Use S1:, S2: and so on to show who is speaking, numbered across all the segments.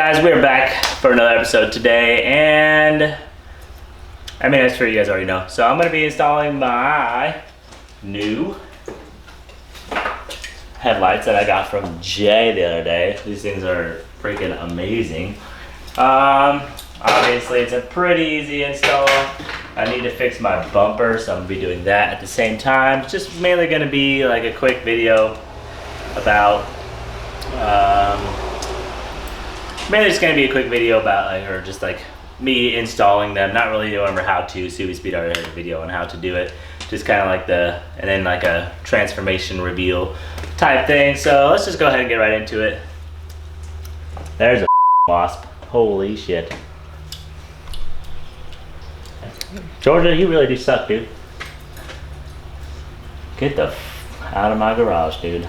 S1: Guys, we're back for another episode today, and I mean, I'm sure you guys already know. So I'm going to be installing my new headlights that I got from Jay the other day. These things are freaking amazing. Obviously, it's a pretty easy install. I need to fix my bumper, so I'm going to be doing that at the same time. It's just mainly going to be like a quick video about mainly it's going to be a quick video about like me installing them, not really doing how to. Subispeed already had a video on how to do it, just kind of like and then like a transformation reveal type thing. So let's just go ahead and get right into it. There's a wasp, holy shit. Georgia, you really do suck, dude. Get the out of my garage, dude.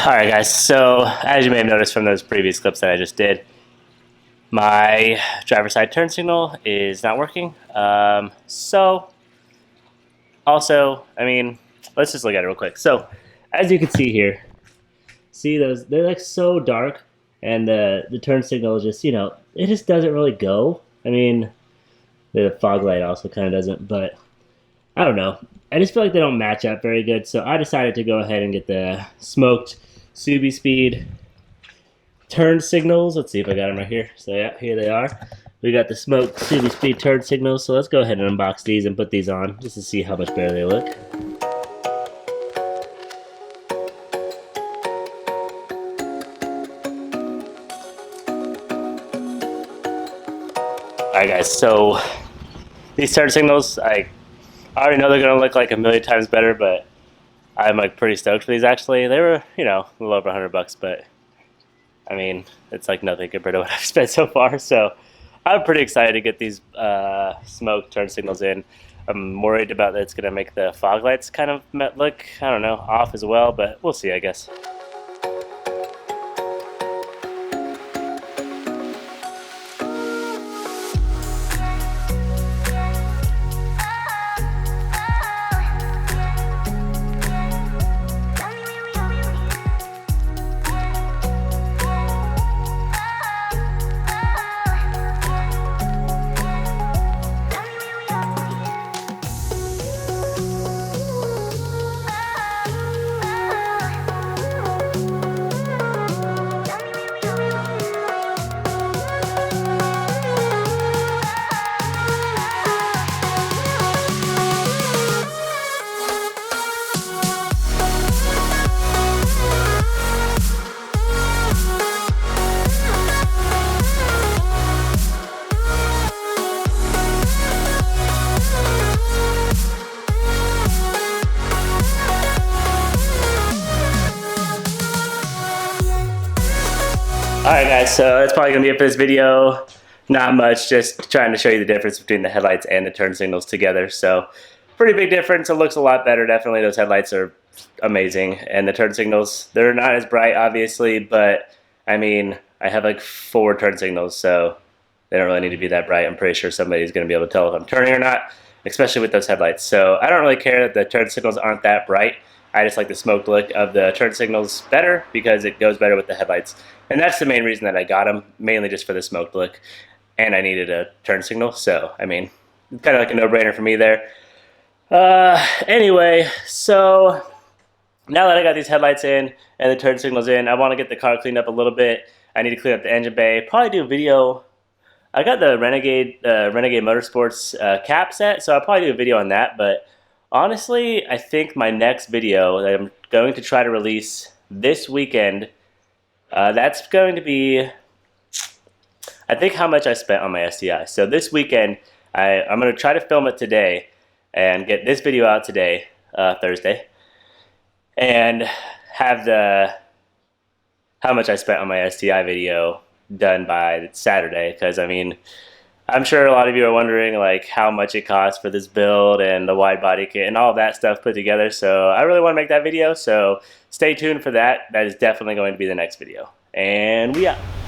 S1: Alright guys, so as you may have noticed from those previous clips that I just did, my driver's side turn signal is not working. So, also, I mean, let's just look at it real quick. So, as you can see here, see those, they're like so dark, and the turn signal is just, it just doesn't really go. I mean, the fog light also kind of doesn't, but I don't know. I just feel like they don't match up very good, so I decided to go ahead and get the smoked Subispeed turn signals. Let's see if I got them right here. So yeah, here they are. We got the smoked Subispeed turn signals, so let's go ahead and unbox these and put these on just to see how much better they look. Alright guys, so these turn signals, I already know they're going to look like a million times better, but I'm like pretty stoked for these actually. They were, a little over $100, but I mean, it's like nothing compared to what I've spent so far. So I'm pretty excited to get these smoke turn signals in. I'm worried about that it's going to make the fog lights kind of look, I don't know, off as well, but we'll see, I guess. Alright guys, so that's probably going to be it for this video. Not much, just trying to show you the difference between the headlights and the turn signals together. So, pretty big difference. It looks a lot better, definitely. Those headlights are amazing. And the turn signals, they're not as bright, obviously, but I mean, I have like 4 turn signals, so they don't really need to be that bright. I'm pretty sure somebody's going to be able to tell if I'm turning or not, especially with those headlights. So, I don't really care that the turn signals aren't that bright. I just like the smoked look of the turn signals better because it goes better with the headlights. And that's the main reason that I got them, mainly just for the smoked look. And I needed a turn signal, so, I mean, kind of like a no-brainer for me there. Anyway, so now that I got these headlights in and the turn signals in, I want to get the car cleaned up a little bit. I need to clean up the engine bay. Probably do a video. I got the Renegade Motorsports cap set, so I'll probably do a video on that, but honestly, I think my next video that I'm going to try to release this weekend, that's going to be, I think, how much I spent on my STI. So this weekend, I'm going to try to film it today and get this video out today, Thursday, and have the how much I spent on my STI video done by Saturday, because I mean, I'm sure a lot of you are wondering like how much it costs for this build and the wide body kit and all of that stuff put together. So I really want to make that video, so stay tuned for that. That is definitely going to be the next video. And we out.